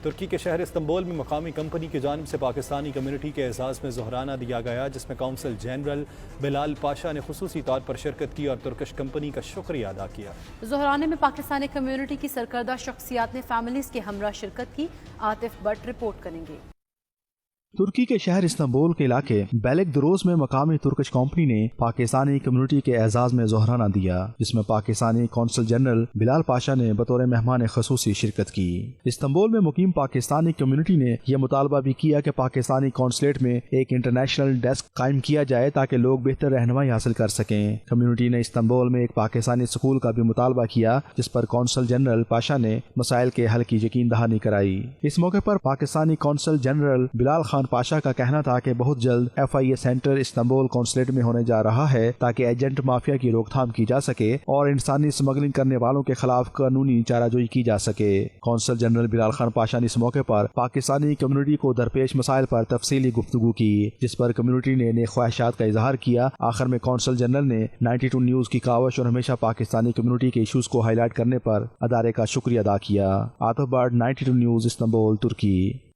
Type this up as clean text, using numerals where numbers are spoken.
ترکی کے شہر استنبول میں مقامی کمپنی کی جانب سے پاکستانی کمیونٹی کے اعزاز میں ظہرانہ دیا گیا، جس میں کونسل جنرل بلال پاشا نے خصوصی طور پر شرکت کی اور ترکش کمپنی کا شکریہ ادا کیا۔ ظہرانے میں پاکستانی کمیونٹی کی سرکردہ شخصیات نے فیملیز کے ہمراہ شرکت کی۔ عاطف بٹ رپورٹ کریں گے۔ ترکی کے شہر استنبول کے علاقے بیلک دروز میں مقامی ترکش کمپنی نے پاکستانی کمیونٹی کے اعزاز میں ظہرانہ دیا، جس میں پاکستانی کونسل جنرل بلال پاشا نے بطور مہمان خصوصی شرکت کی۔ استنبول میں مقیم پاکستانی کمیونٹی نے یہ مطالبہ بھی کیا کہ پاکستانی کونسلیٹ میں ایک انٹرنیشنل ڈیسک قائم کیا جائے تاکہ لوگ بہتر رہنمائی حاصل کر سکیں۔ کمیونٹی نے استنبول میں ایک پاکستانی اسکول کا بھی مطالبہ کیا، جس پر کونسل جنرل پاشا نے مسائل کے حل کی یقین دہانی کرائی۔ اس موقع پر پاکستانی کونسل جنرل بلال خان پاشا کا کہنا تھا کہ بہت جلد FIA سینٹر استنبول کونسلیٹ میں ہونے جا رہا ہے تاکہ ایجنٹ مافیا کی روک تھام کی جا سکے اور انسانی اسمگلنگ کرنے والوں کے خلاف قانونی چارہ جوئی کی جا سکے۔ کونسل جنرل بلال خان پاشا نے اس موقع پر پاکستانی کمیونٹی کو درپیش مسائل پر تفصیلی گفتگو کی، جس پر کمیونٹی نے نیک خواہشات کا اظہار کیا۔ آخر میں کونسل جنرل نے 92 نیوز کی کاوش اور ہمیشہ پاکستانی کمیونٹی کے ایشوز کو ہائی لائٹ کرنے پر ادارے کا شکریہ ادا کیا۔ عاطف بٹ 92 نیوز استنبول ترکی۔